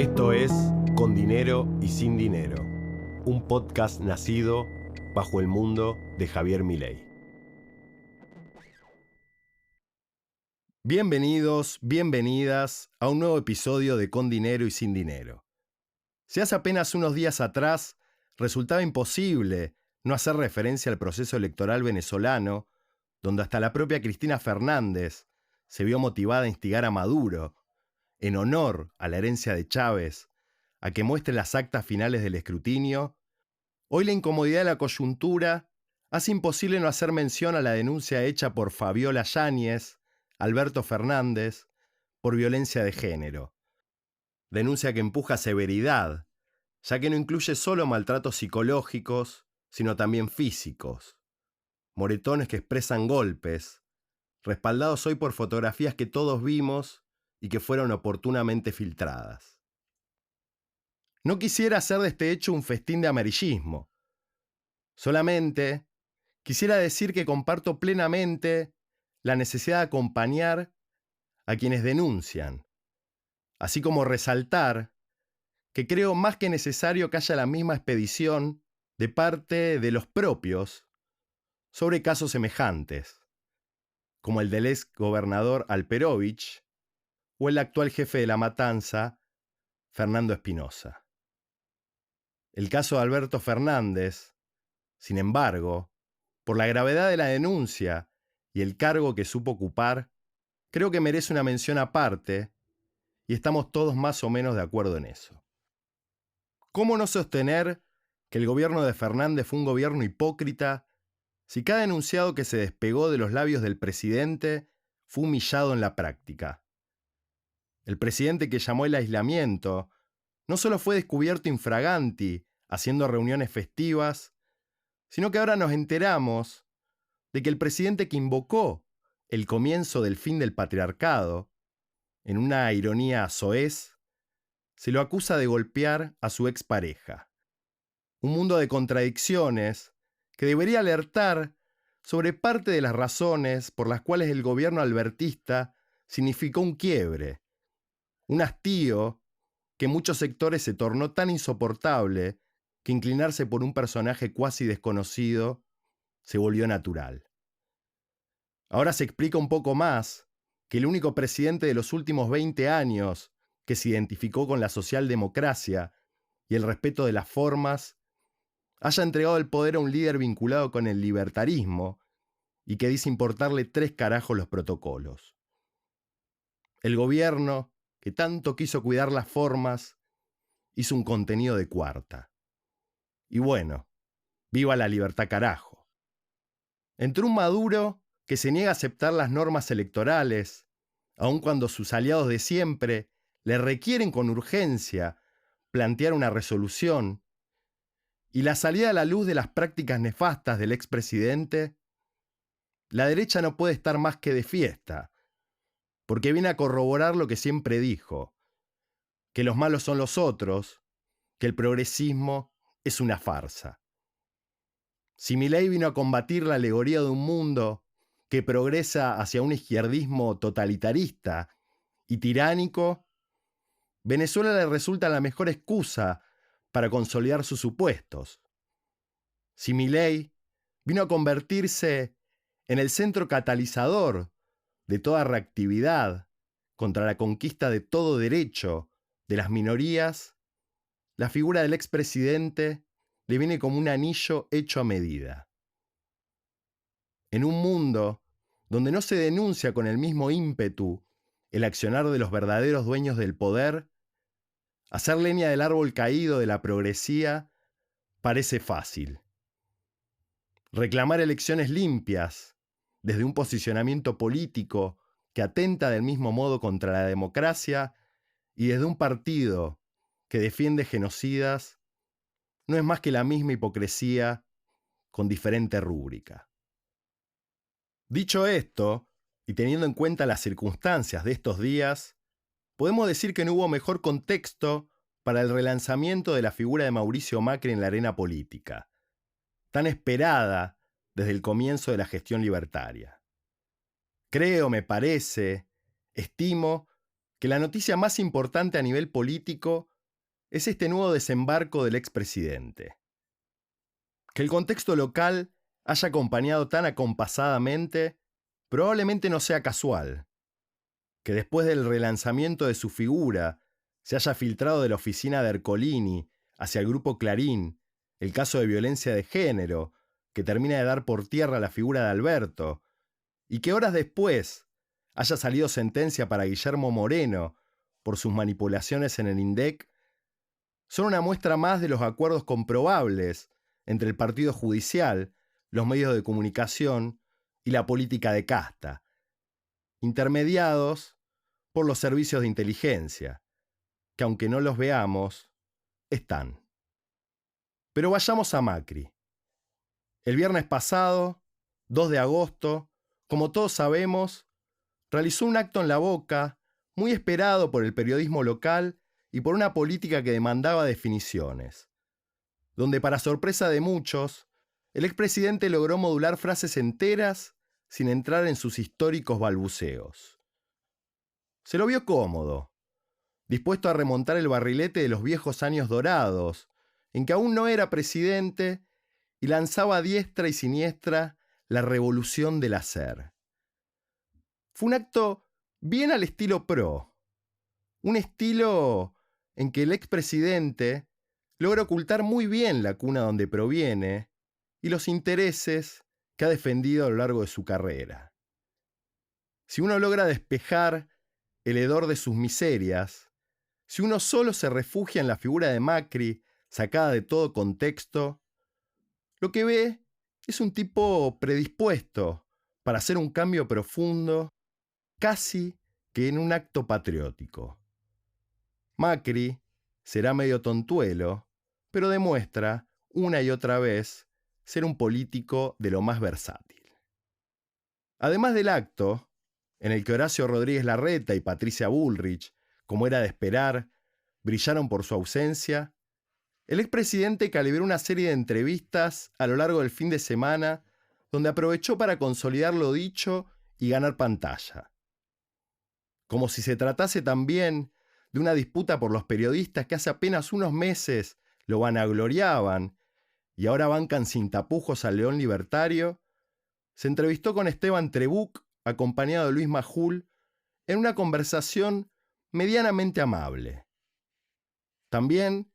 Esto es Con Dinero y Sin Dinero, un podcast nacido bajo el mundo de Javier Milei. Bienvenidos, bienvenidas a un nuevo episodio de Con Dinero y Sin Dinero. Si hace apenas unos días atrás resultaba imposible no hacer referencia al proceso electoral venezolano, donde hasta la propia Cristina Fernández se vio motivada a instigar a Maduro, en honor a la herencia de Chávez, a que muestre las actas finales del escrutinio, hoy la incomodidad de la coyuntura hace imposible no hacer mención a la denuncia hecha por Fabiola Yáñez, Alberto Fernández, por violencia de género. Denuncia que empuja a severidad, ya que no incluye solo maltratos psicológicos, sino también físicos. Moretones que expresan golpes, respaldados hoy por fotografías que todos vimos y que fueron oportunamente filtradas. No quisiera hacer de este hecho un festín de amarillismo. Solamente quisiera decir que comparto plenamente la necesidad de acompañar a quienes denuncian, así como resaltar que creo más que necesario que haya la misma expedición de parte de los propios sobre casos semejantes, como el del ex gobernador Alperovich o el actual jefe de la matanza, Fernando Espinosa. El caso de Alberto Fernández, sin embargo, por la gravedad de la denuncia y el cargo que supo ocupar, creo que merece una mención aparte y estamos todos más o menos de acuerdo en eso. ¿Cómo no sostener que el gobierno de Fernández fue un gobierno hipócrita si cada enunciado que se despegó de los labios del presidente fue humillado en la práctica? El presidente que llamó el aislamiento no solo fue descubierto infraganti haciendo reuniones festivas, sino que ahora nos enteramos de que el presidente que invocó el comienzo del fin del patriarcado, en una ironía soez, se lo acusa de golpear a su expareja. Un mundo de contradicciones que debería alertar sobre parte de las razones por las cuales el gobierno albertista significó un quiebre, un hastío que en muchos sectores se tornó tan insoportable que inclinarse por un personaje cuasi desconocido se volvió natural. Ahora se explica un poco más que el único presidente de los últimos 20 años que se identificó con la socialdemocracia y el respeto de las formas haya entregado el poder a un líder vinculado con el libertarismo y que dice importarle 3 carajos los protocolos. El gobierno, que tanto quiso cuidar las formas, hizo un contenido de cuarta. Y bueno, viva la libertad carajo. Entre un Maduro que se niega a aceptar las normas electorales, aun cuando sus aliados de siempre le requieren con urgencia plantear una resolución, y la salida a la luz de las prácticas nefastas del expresidente, la derecha no puede estar más que de fiesta, porque viene a corroborar lo que siempre dijo, que los malos son los otros, que el progresismo es una farsa. Si Milei vino a combatir la alegoría de un mundo que progresa hacia un izquierdismo totalitarista y tiránico, Venezuela le resulta la mejor excusa para consolidar sus supuestos. Si Milei vino a convertirse en el centro catalizador de toda reactividad contra la conquista de todo derecho de las minorías, la figura del expresidente le viene como un anillo hecho a medida. En un mundo donde no se denuncia con el mismo ímpetu el accionar de los verdaderos dueños del poder, hacer leña del árbol caído de la progresía parece fácil. Reclamar elecciones limpias desde un posicionamiento político que atenta del mismo modo contra la democracia y desde un partido que defiende genocidas no es más que la misma hipocresía con diferente rúbrica. Dicho esto, y teniendo en cuenta las circunstancias de estos días, podemos decir que no hubo mejor contexto para el relanzamiento de la figura de Mauricio Macri en la arena política, tan esperada desde el comienzo de la gestión libertaria. Creo, me parece, estimo, que la noticia más importante a nivel político es este nuevo desembarco del expresidente. Que el contexto local haya acompañado tan acompasadamente probablemente no sea casual. Que después del relanzamiento de su figura se haya filtrado de la oficina de Ercolini hacia el grupo Clarín el caso de violencia de género, que termina de dar por tierra la figura de Alberto, y que horas después haya salido sentencia para Guillermo Moreno por sus manipulaciones en el INDEC, son una muestra más de los acuerdos comprobables entre el partido judicial, los medios de comunicación y la política de casta, intermediados por los servicios de inteligencia, que aunque no los veamos, están. Pero vayamos a Macri. El viernes pasado, 2 de agosto, como todos sabemos, realizó un acto en La Boca, muy esperado por el periodismo local y por una política que demandaba definiciones, donde para sorpresa de muchos, el expresidente logró modular frases enteras sin entrar en sus históricos balbuceos. Se lo vio cómodo, dispuesto a remontar el barrilete de los viejos años dorados, en que aún no era presidente y lanzaba a diestra y siniestra la revolución del hacer. Fue un acto bien al estilo PRO, un estilo en que el expresidente logra ocultar muy bien la cuna donde proviene y los intereses que ha defendido a lo largo de su carrera. Si uno logra despejar el hedor de sus miserias, si uno solo se refugia en la figura de Macri, sacada de todo contexto, lo que ve es un tipo predispuesto para hacer un cambio profundo, casi que en un acto patriótico. Macri será medio tontuelo, pero demuestra una y otra vez ser un político de lo más versátil. Además del acto, en el que Horacio Rodríguez Larreta y Patricia Bullrich, como era de esperar, brillaron por su ausencia, el expresidente calibró una serie de entrevistas a lo largo del fin de semana donde aprovechó para consolidar lo dicho y ganar pantalla. Como si se tratase también de una disputa por los periodistas que hace apenas unos meses lo vanagloriaban y ahora bancan sin tapujos al león libertario, se entrevistó con Esteban Trebuch, acompañado de Luis Majul, en una conversación medianamente amable. También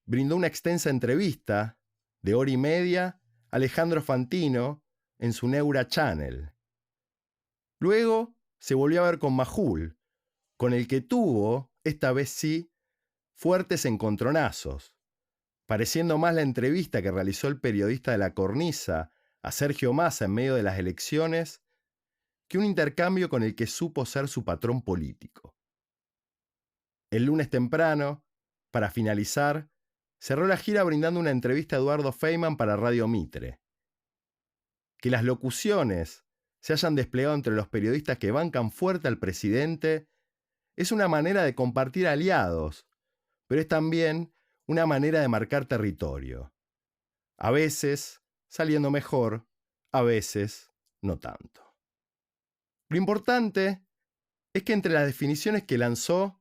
brindó una extensa entrevista de hora y media a Alejandro Fantino en su Neura Channel. Luego se volvió a ver con Majul, con el que tuvo, esta vez sí, fuertes encontronazos, pareciendo más la entrevista que realizó el periodista de La Cornisa a Sergio Massa en medio de las elecciones que un intercambio con el que supo ser su patrón político. El lunes temprano, para finalizar, cerró la gira brindando una entrevista a Eduardo Feynman para Radio Mitre. Que las locuciones se hayan desplegado entre los periodistas que bancan fuerte al presidente es una manera de compartir aliados, pero es también una manera de marcar territorio. A veces saliendo mejor, a veces no tanto. Lo importante es que entre las definiciones que lanzó,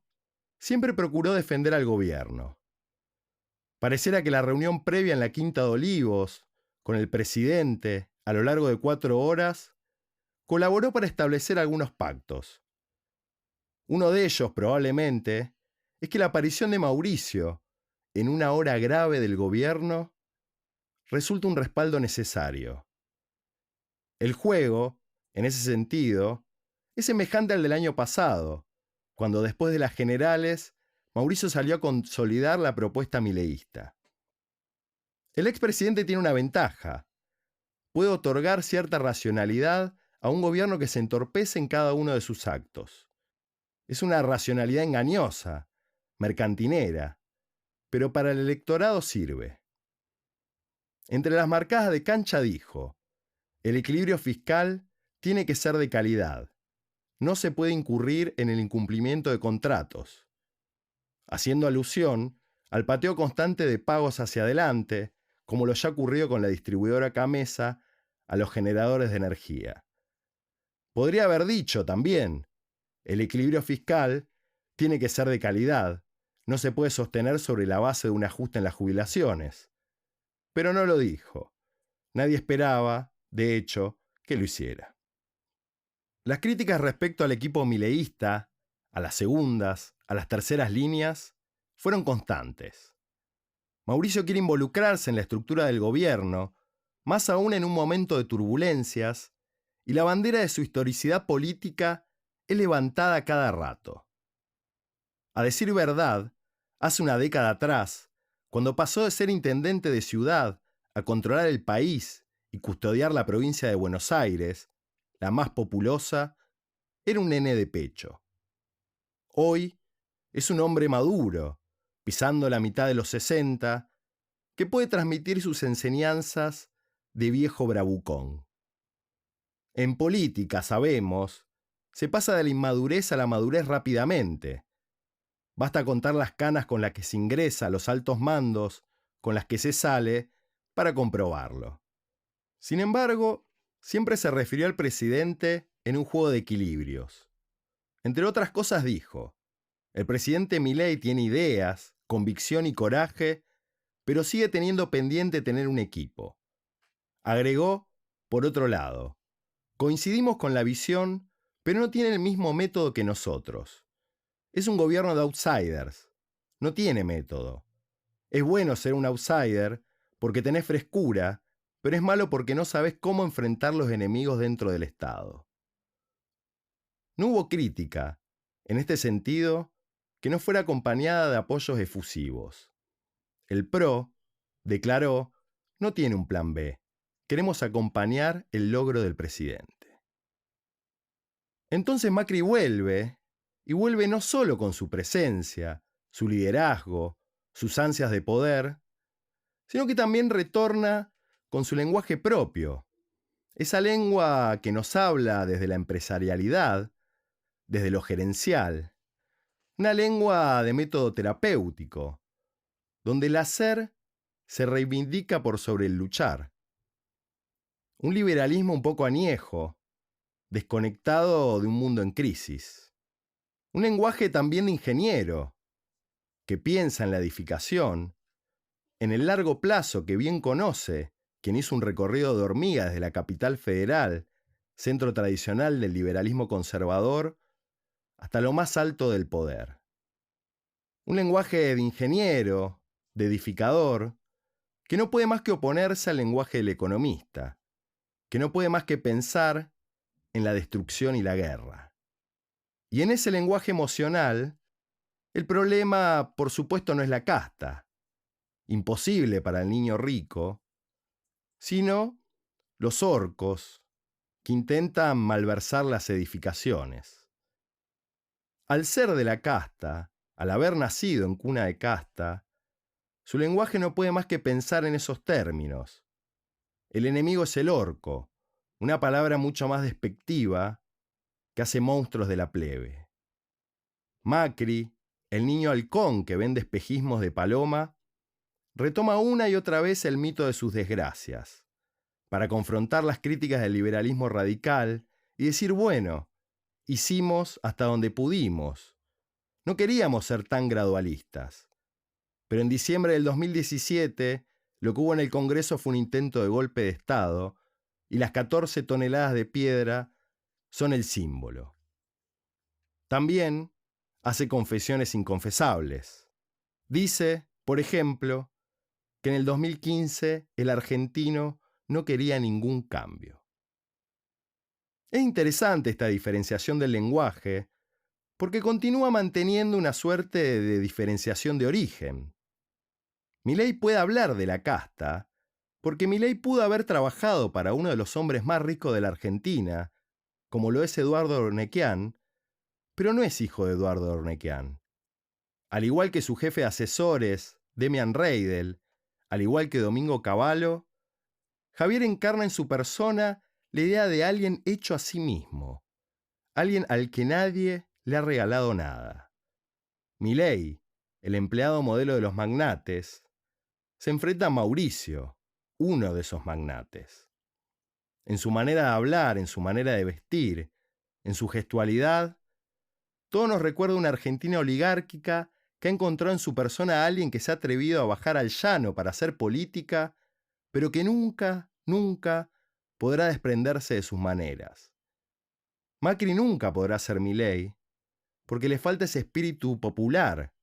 siempre procuró defender al gobierno. Pareciera que la reunión previa en la Quinta de Olivos, con el presidente, a lo largo de 4 horas, colaboró para establecer algunos pactos. Uno de ellos, probablemente, es que la aparición de Mauricio, en una hora grave del gobierno, resulta un respaldo necesario. El juego, en ese sentido, es semejante al del año pasado, cuando después de las generales, Mauricio salió a consolidar la propuesta mileísta. El expresidente tiene una ventaja. Puede otorgar cierta racionalidad a un gobierno que se entorpece en cada uno de sus actos. Es una racionalidad engañosa, mercantinera, pero para el electorado sirve. Entre las marcadas de cancha dijo: el equilibrio fiscal tiene que ser de calidad. No se puede incurrir en el incumplimiento de contratos. Haciendo alusión al pateo constante de pagos hacia adelante, como lo ya ocurrido con la distribuidora Camesa a los generadores de energía. Podría haber dicho también: el equilibrio fiscal tiene que ser de calidad. no se puede sostener sobre la base de un ajuste en las jubilaciones. Pero no lo dijo. Nadie esperaba, de hecho, que lo hiciera. Las críticas respecto al equipo mileísta, a las segundas, a las terceras líneas, fueron constantes. Mauricio quiere involucrarse en la estructura del gobierno, más aún en un momento de turbulencias, y la bandera de su historicidad política es levantada a cada rato. A decir verdad, hace una década atrás, cuando pasó de ser intendente de ciudad a controlar el país y custodiar la provincia de Buenos Aires, la más populosa, era un nene de pecho. Hoy es un hombre maduro, pisando la mitad de los 60, que puede transmitir sus enseñanzas de viejo bravucón. En política, sabemos, se pasa de la inmadurez a la madurez rápidamente. Basta contar las canas con las que se ingresa a los altos mandos, con las que se sale, para comprobarlo. Sin embargo, siempre se refirió al presidente en un juego de equilibrios. Entre otras cosas dijo, el presidente Milei tiene ideas, convicción y coraje, pero sigue teniendo pendiente tener un equipo. Agregó, por otro lado, coincidimos con la visión, pero no tiene el mismo método que nosotros. Es un gobierno de outsiders. No tiene método. Es bueno ser un outsider porque tenés frescura, pero es malo porque no sabés cómo enfrentar los enemigos dentro del Estado. No hubo crítica, en este sentido, que no fuera acompañada de apoyos efusivos. El PRO, declaró, no tiene un plan B. Queremos acompañar el logro del presidente. Entonces Macri vuelve, y vuelve no solo con su presencia, su liderazgo, sus ansias de poder, sino que también retorna con su lenguaje propio, esa lengua que nos habla desde la empresarialidad, desde lo gerencial, una lengua de método terapéutico, donde el hacer se reivindica por sobre el luchar. Un liberalismo un poco añejo, desconectado de un mundo en crisis. Un lenguaje también de ingeniero, que piensa en la edificación, en el largo plazo que bien conoce quien hizo un recorrido de hormiga desde la capital federal, centro tradicional del liberalismo conservador, hasta lo más alto del poder. Un lenguaje de ingeniero, de edificador, que no puede más que oponerse al lenguaje del economista, que no puede más que pensar en la destrucción y la guerra. Y en ese lenguaje emocional, el problema, por supuesto, no es la casta, imposible para el niño rico, sino los orcos que intentan malversar las edificaciones. Al ser de la casta, al haber nacido en cuna de casta, su lenguaje no puede más que pensar en esos términos. El enemigo es el orco, una palabra mucho más despectiva que hace monstruos de la plebe. Macri, el niño halcón que vende espejismos de paloma, retoma una y otra vez el mito de sus desgracias, para confrontar las críticas del liberalismo radical y decir, bueno, hicimos hasta donde pudimos. No queríamos ser tan gradualistas. Pero en diciembre del 2017, lo que hubo en el Congreso fue un intento de golpe de Estado y las 14 toneladas de piedra son el símbolo. También hace confesiones inconfesables. Dice, por ejemplo, que en el 2015 el argentino no quería ningún cambio. Es interesante esta diferenciación del lenguaje porque continúa manteniendo una suerte de diferenciación de origen. Milei puede hablar de la casta porque Milei pudo haber trabajado para uno de los hombres más ricos de la Argentina, como lo es Eduardo Ornequian, pero no es hijo de Eduardo Ornequian. Al igual que su jefe de asesores, Demian Reidel, al igual que Domingo Cavallo, Javier encarna en su persona la idea de alguien hecho a sí mismo, alguien al que nadie le ha regalado nada. Milei, el empleado modelo de los magnates, se enfrenta a Mauricio, uno de esos magnates. En su manera de hablar, en su manera de vestir, en su gestualidad, todo nos recuerda una Argentina oligárquica que ha encontrado en su persona a alguien que se ha atrevido a bajar al llano para hacer política, pero que nunca, nunca podrá desprenderse de sus maneras. Macri nunca podrá ser Milei, porque le falta ese espíritu popular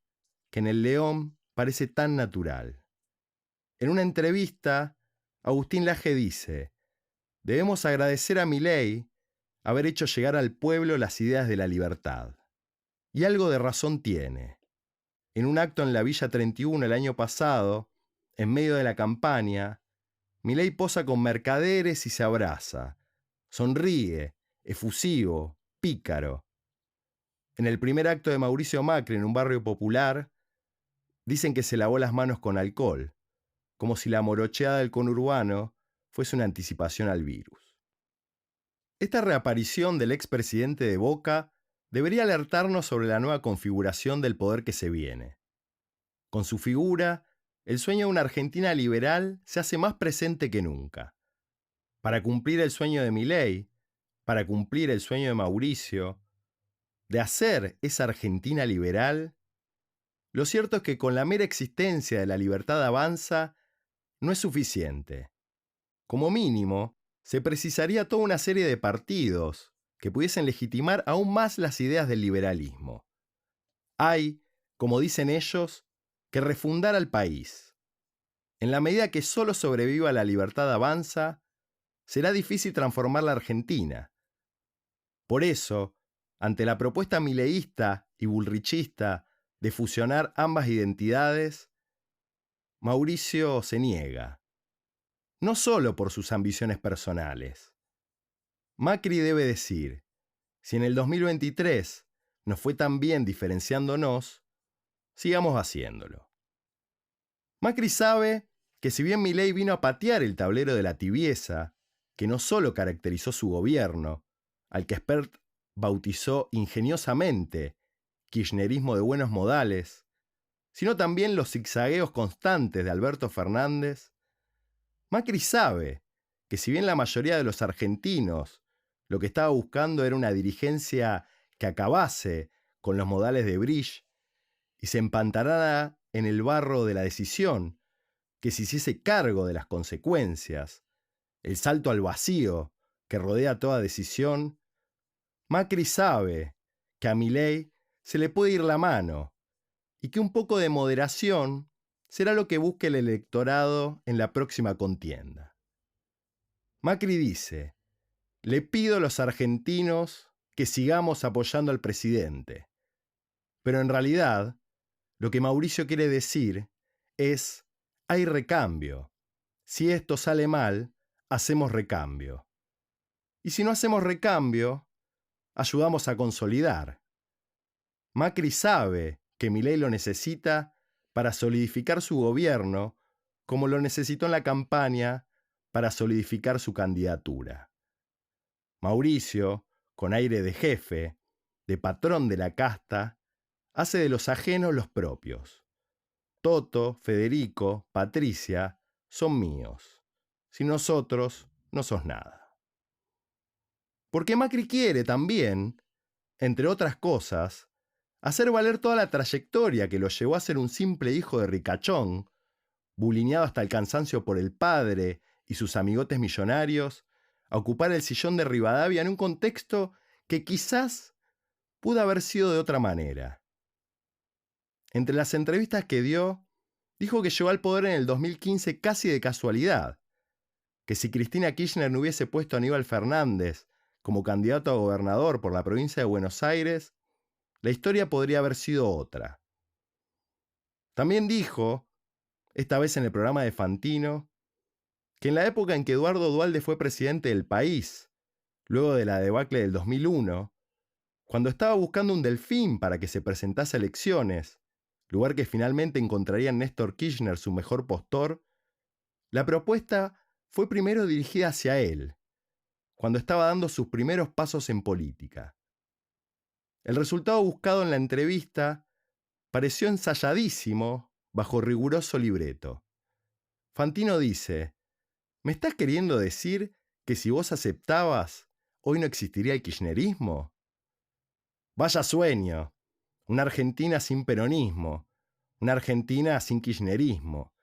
que en el León parece tan natural. En una entrevista, Agustín Laje dice: debemos agradecer a Milei haber hecho llegar al pueblo las ideas de la libertad. Y algo de razón tiene. En un acto en la Villa 31 el año pasado, en medio de la campaña, Milei posa con mercaderes y se abraza. Sonríe, efusivo, pícaro. En el primer acto de Mauricio Macri en un barrio popular, dicen que se lavó las manos con alcohol, como si la morocheada del conurbano fuese una anticipación al virus. Esta reaparición del expresidente de Boca debería alertarnos sobre la nueva configuración del poder que se viene. Con su figura, el sueño de una Argentina liberal se hace más presente que nunca. Para cumplir el sueño de Milei, para cumplir el sueño de Mauricio, de hacer esa Argentina liberal, lo cierto es que con la mera existencia de la libertad avanza no es suficiente. Como mínimo, se precisaría toda una serie de partidos que pudiesen legitimar aún más las ideas del liberalismo. Hay, como dicen ellos, que refundar al país. En la medida que solo sobreviva la libertad avanza, será difícil transformar la Argentina. Por eso, ante la propuesta mileísta y bullrichista de fusionar ambas identidades, Mauricio se niega. No solo por sus ambiciones personales. Macri debe decir: si en el 2023 nos fue tan bien diferenciándonos, sigamos haciéndolo. Macri sabe que si bien Milei vino a patear el tablero de la tibieza, que no solo caracterizó su gobierno, al que Spert bautizó ingeniosamente kirchnerismo de buenos modales, sino también los zigzagueos constantes de Alberto Fernández, Macri sabe que si bien la mayoría de los argentinos lo que estaba buscando era una dirigencia que acabase con los modales de Bridge y se empantanara en el barro de la decisión, que se hiciese cargo de las consecuencias, el salto al vacío que rodea toda decisión, Macri sabe que a Milei se le puede ir la mano y que un poco de moderación será lo que busque el electorado en la próxima contienda. Macri dice: le pido a los argentinos que sigamos apoyando al presidente. Pero en realidad, lo que Mauricio quiere decir es: hay recambio. Si esto sale mal, hacemos recambio. Y si no hacemos recambio, ayudamos a consolidar. Macri sabe que Milei lo necesita para solidificar su gobierno, como lo necesitó en la campaña para solidificar su candidatura. Mauricio, con aire de jefe, de patrón de la casta, hace de los ajenos los propios. Toto, Federico, Patricia son míos. Sin nosotros, no sos nada. Porque Macri quiere también, entre otras cosas, hacer valer toda la trayectoria que lo llevó a ser un simple hijo de ricachón, bulineado hasta el cansancio por el padre y sus amigotes millonarios, a ocupar el sillón de Rivadavia en un contexto que quizás pudo haber sido de otra manera. Entre las entrevistas que dio, dijo que llegó al poder en el 2015 casi de casualidad, que si Cristina Kirchner no hubiese puesto a Aníbal Fernández como candidato a gobernador por la provincia de Buenos Aires, la historia podría haber sido otra. También dijo, esta vez en el programa de Fantino, que en la época en que Eduardo Duhalde fue presidente del país, luego de la debacle del 2001, cuando estaba buscando un delfín para que se presentase a elecciones, lugar que finalmente encontraría en Néstor Kirchner su mejor postor, la propuesta fue primero dirigida hacia él, cuando estaba dando sus primeros pasos en política. El resultado buscado en la entrevista pareció ensayadísimo bajo riguroso libreto. Fantino dice: ¿me estás queriendo decir que si vos aceptabas, hoy no existiría el kirchnerismo? Vaya sueño, una Argentina sin peronismo, una Argentina sin kirchnerismo,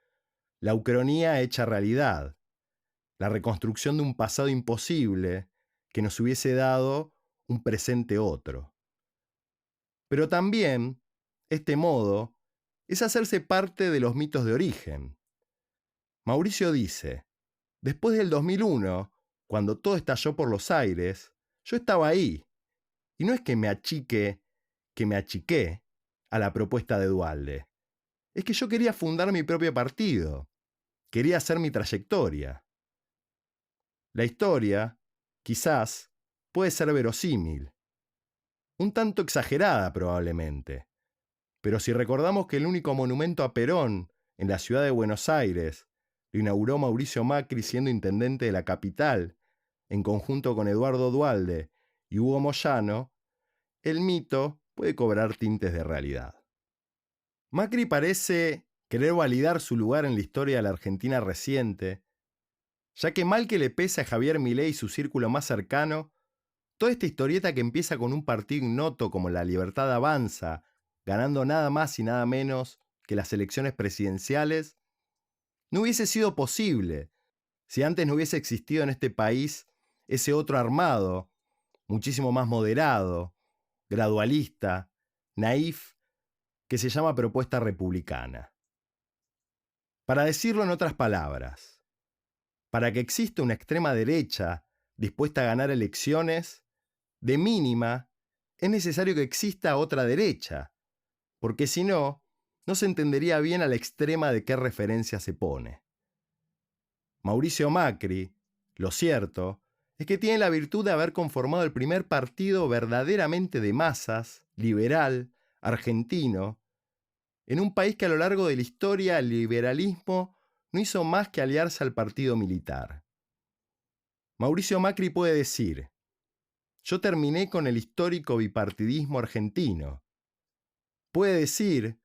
la ucronía hecha realidad, la reconstrucción de un pasado imposible que nos hubiese dado un presente otro. Pero también, este modo, es hacerse parte de los mitos de origen. Mauricio dice, después del 2001, cuando todo estalló por los aires, yo estaba ahí, y no es que me achiqué a la propuesta de Duhalde. Es que yo quería fundar mi propio partido, quería hacer mi trayectoria. La historia, quizás, puede ser verosímil, un tanto exagerada probablemente, pero si recordamos que el único monumento a Perón en la ciudad de Buenos Aires lo inauguró Mauricio Macri siendo intendente de la capital, en conjunto con Eduardo Duhalde y Hugo Moyano, el mito puede cobrar tintes de realidad. Macri parece querer validar su lugar en la historia de la Argentina reciente, ya que mal que le pese a Javier Milei y su círculo más cercano, toda esta historieta que empieza con un partido ignoto como La Libertad Avanza, ganando nada más y nada menos que las elecciones presidenciales, no hubiese sido posible si antes no hubiese existido en este país ese otro armado, muchísimo más moderado, gradualista, naif, que se llama propuesta republicana. Para decirlo en otras palabras, para que exista una extrema derecha dispuesta a ganar elecciones, de mínima, es necesario que exista otra derecha, porque si no, no se entendería bien a la extrema de qué referencia se pone. Mauricio Macri, lo cierto, es que tiene la virtud de haber conformado el primer partido verdaderamente de masas, liberal, argentino, en un país que a lo largo de la historia el liberalismo no hizo más que aliarse al partido militar. Mauricio Macri puede decir, yo terminé con el histórico bipartidismo argentino. Puede decir,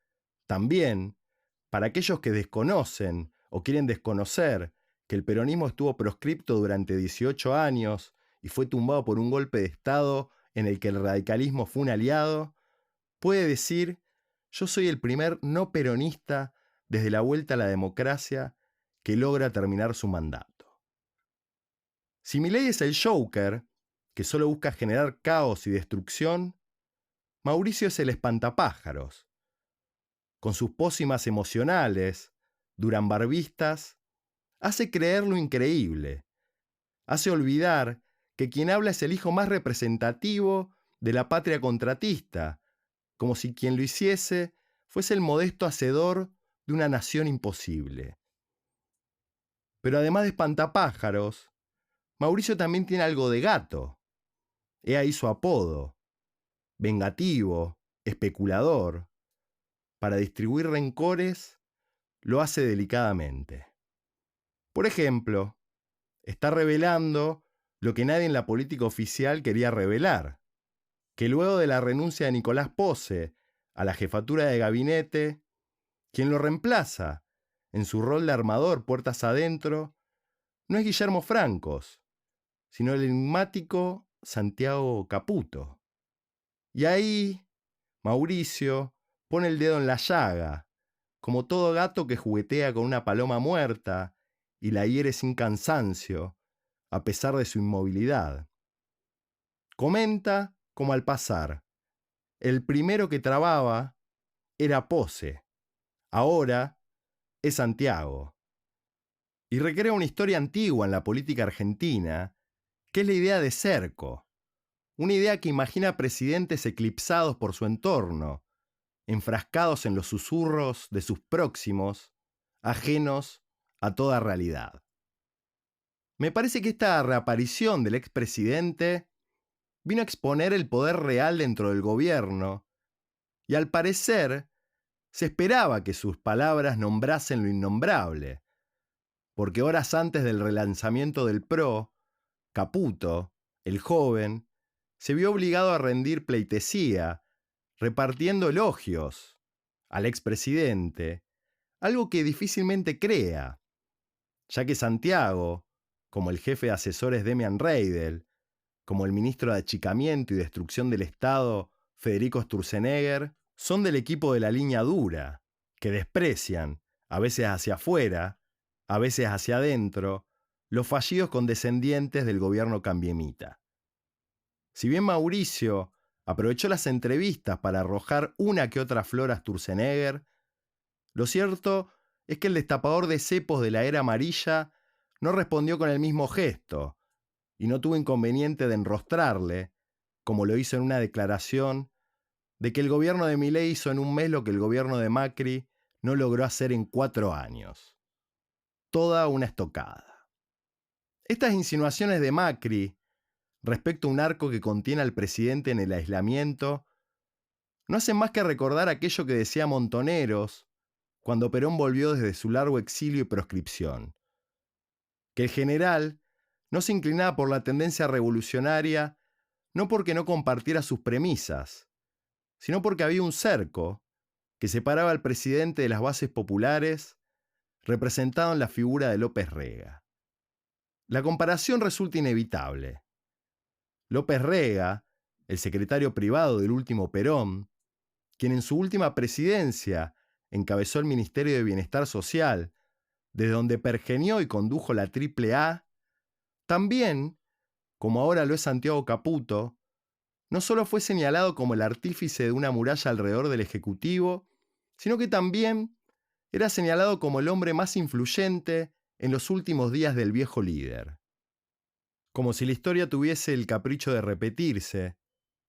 también, para aquellos que desconocen o quieren desconocer que el peronismo estuvo proscripto durante 18 años y fue tumbado por un golpe de Estado en el que el radicalismo fue un aliado, puede decir, yo soy el primer no peronista desde la vuelta a la democracia que logra terminar su mandato. Si Milei es el Joker, que solo busca generar caos y destrucción, Mauricio es el espantapájaros. Con sus pócimas emocionales, durambarbistas, hace creer lo increíble. Hace olvidar que quien habla es el hijo más representativo de la patria contratista, como si quien lo hiciese fuese el modesto hacedor de una nación imposible. Pero además de espantapájaros, Mauricio también tiene algo de gato. He ahí su apodo. Vengativo, especulador. Para distribuir rencores, lo hace delicadamente. Por ejemplo, está revelando lo que nadie en la política oficial quería revelar, que luego de la renuncia de Nicolás Posse a la jefatura de gabinete, quien lo reemplaza en su rol de armador puertas adentro, no es Guillermo Francos, sino el enigmático Santiago Caputo. Y ahí, Mauricio pone el dedo en la llaga, como todo gato que juguetea con una paloma muerta y la hiere sin cansancio, a pesar de su inmovilidad. Comenta como al pasar, el primero que trababa era Posse, ahora es Santiago. Y recrea una historia antigua en la política argentina, que es la idea de cerco, una idea que imagina presidentes eclipsados por su entorno, enfrascados en los susurros de sus próximos, ajenos a toda realidad. Me parece que esta reaparición del expresidente vino a exponer el poder real dentro del gobierno, y al parecer se esperaba que sus palabras nombrasen lo innombrable, porque horas antes del relanzamiento del PRO, Caputo, el joven, se vio obligado a rendir pleitesía, repartiendo elogios al expresidente, algo que difícilmente crea, ya que Santiago, como el jefe de asesores Demian Reidel, como el ministro de Achicamiento y Destrucción del Estado Federico Sturzenegger, son del equipo de la línea dura, que desprecian, a veces hacia afuera, a veces hacia adentro, los fallidos condescendientes del gobierno cambiemita. Si bien Mauricio aprovechó las entrevistas para arrojar una que otra flor a Sturzenegger, lo cierto es que el destapador de cepos de la era amarilla no respondió con el mismo gesto y no tuvo inconveniente de enrostrarle, como lo hizo en una declaración, de que el gobierno de Milei hizo en un mes lo que el gobierno de Macri no logró hacer en 4 años. Toda una estocada. Estas insinuaciones de Macri respecto a un arco que contiene al presidente en el aislamiento no hacen más que recordar aquello que decía Montoneros cuando Perón volvió desde su largo exilio y proscripción, que el general no se inclinaba por la tendencia revolucionaria no porque no compartiera sus premisas, sino porque había un cerco que separaba al presidente de las bases populares, representado en la figura de López Rega. La comparación resulta inevitable. López Rega, el secretario privado del último Perón, quien en su última presidencia encabezó el Ministerio de Bienestar Social, desde donde pergenió y condujo la AAA, también, como ahora lo es Santiago Caputo, no solo fue señalado como el artífice de una muralla alrededor del Ejecutivo, sino que también era señalado como el hombre más influyente en los últimos días del viejo líder. Como si la historia tuviese el capricho de repetirse,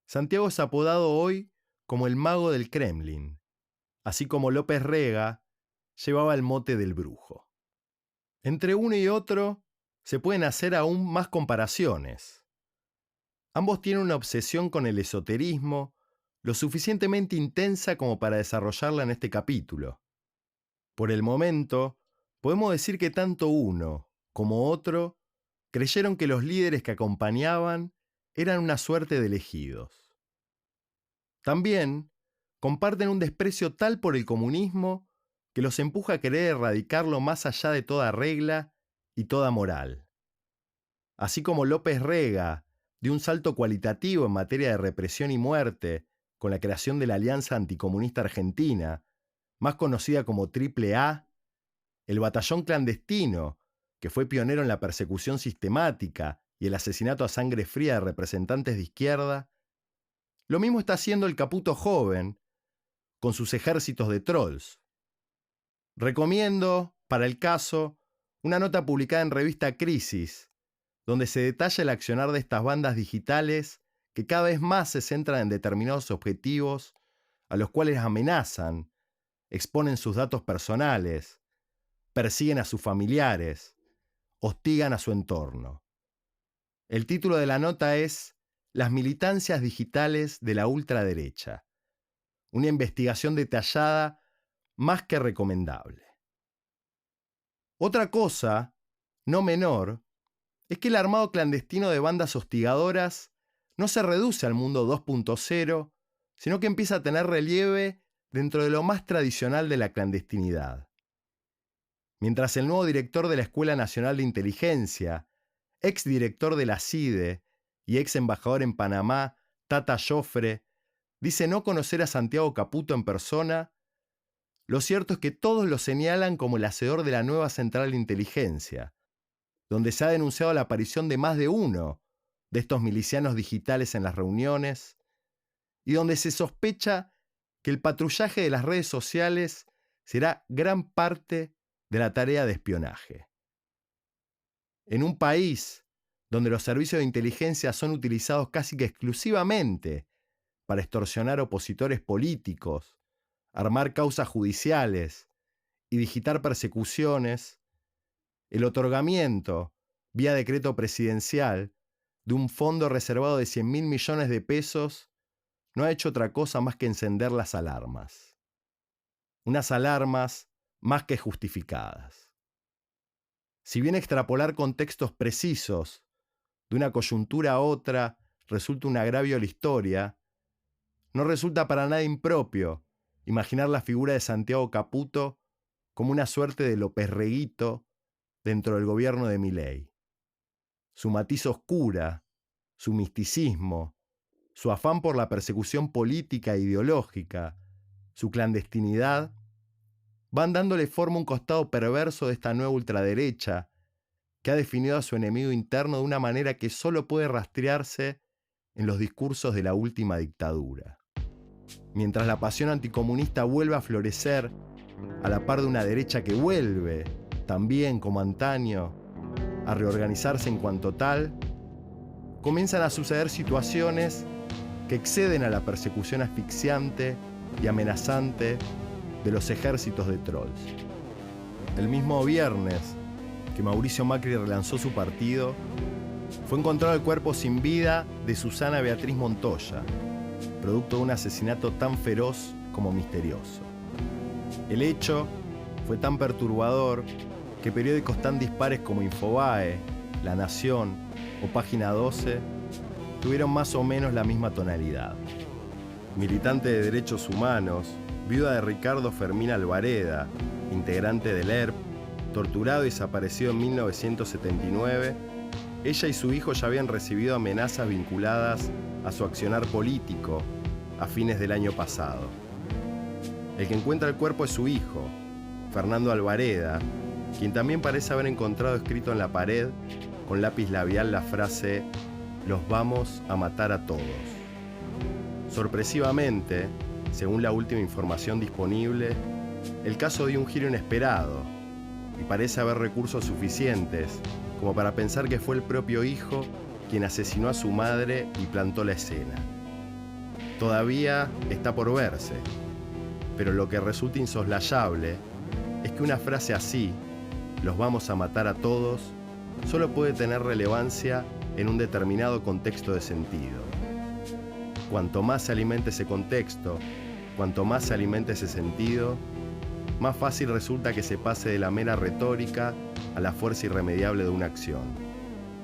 Santiago es apodado hoy como el mago del Kremlin, así como López Rega llevaba el mote del brujo. Entre uno y otro se pueden hacer aún más comparaciones. Ambos tienen una obsesión con el esoterismo lo suficientemente intensa como para desarrollarla en este capítulo. Por el momento, podemos decir que tanto uno como otro creyeron que los líderes que acompañaban eran una suerte de elegidos. También comparten un desprecio tal por el comunismo que los empuja a querer erradicarlo más allá de toda regla y toda moral. Así como López Rega dio un salto cualitativo en materia de represión y muerte con la creación de la Alianza Anticomunista Argentina, más conocida como AAA, el batallón clandestino, que fue pionero en la persecución sistemática y el asesinato a sangre fría de representantes de izquierda, lo mismo está haciendo el Caputo joven con sus ejércitos de trolls. Recomiendo, para el caso, una nota publicada en revista Crisis, donde se detalla el accionar de estas bandas digitales que cada vez más se centran en determinados objetivos a los cuales amenazan, exponen sus datos personales, persiguen a sus familiares, hostigan a su entorno. El título de la nota es Las militancias digitales de la ultraderecha, una investigación detallada más que recomendable. Otra cosa, no menor, es que el armado clandestino de bandas hostigadoras no se reduce al mundo 2.0, sino que empieza a tener relieve dentro de lo más tradicional de la clandestinidad. Mientras el nuevo director de la Escuela Nacional de Inteligencia, ex director de la CIDE y ex embajador en Panamá, Tata Joffre, dice no conocer a Santiago Caputo en persona, lo cierto es que todos lo señalan como el hacedor de la nueva central de inteligencia, donde se ha denunciado la aparición de más de uno de estos milicianos digitales en las reuniones, y donde se sospecha que el patrullaje de las redes sociales será gran parte de la tarea de espionaje. En un país donde los servicios de inteligencia son utilizados casi que exclusivamente para extorsionar opositores políticos, armar causas judiciales y digitar persecuciones, el otorgamiento, vía decreto presidencial, de un fondo reservado de 100.000 millones de pesos no ha hecho otra cosa más que encender las alarmas. Unas alarmas más que justificadas. Si bien extrapolar contextos precisos de una coyuntura a otra resulta un agravio a la historia, no resulta para nada impropio imaginar la figura de Santiago Caputo como una suerte de López Reguito dentro del gobierno de Milei. Su matiz oscura, su misticismo, su afán por la persecución política e ideológica, su clandestinidad, van dándole forma a un costado perverso de esta nueva ultraderecha, que ha definido a su enemigo interno de una manera que solo puede rastrearse en los discursos de la última dictadura. Mientras la pasión anticomunista vuelve a florecer, a la par de una derecha que vuelve, también como antaño, a reorganizarse en cuanto tal, comienzan a suceder situaciones que exceden a la persecución asfixiante y amenazante de los ejércitos de trolls. El mismo viernes que Mauricio Macri relanzó su partido, fue encontrado el cuerpo sin vida de Susana Beatriz Montoya, producto de un asesinato tan feroz como misterioso. El hecho fue tan perturbador que periódicos tan dispares como Infobae, La Nación o Página 12 tuvieron más o menos la misma tonalidad. Militante de derechos humanos, viuda de Ricardo Fermín Alvareda, integrante del ERP, torturado y desaparecido en 1979, ella y su hijo ya habían recibido amenazas vinculadas a su accionar político a fines del año pasado. El que encuentra el cuerpo es su hijo, Fernando Alvareda, quien también parece haber encontrado escrito en la pared con lápiz labial la frase «Los vamos a matar a todos». Sorpresivamente, según la última información disponible, el caso dio un giro inesperado y parece haber recursos suficientes como para pensar que fue el propio hijo quien asesinó a su madre y plantó la escena. Todavía está por verse, pero lo que resulta insoslayable es que una frase así, «los vamos a matar a todos», solo puede tener relevancia en un determinado contexto de sentido. Cuanto más se alimente ese contexto, cuanto más se alimente ese sentido, más fácil resulta que se pase de la mera retórica a la fuerza irremediable de una acción,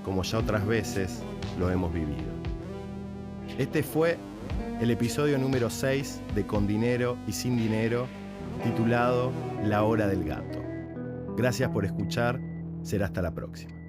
como ya otras veces lo hemos vivido. Este fue el episodio número 6 de Con Dinero y Sin Dinero, titulado La Hora del Gato. Gracias por escuchar, será hasta la próxima.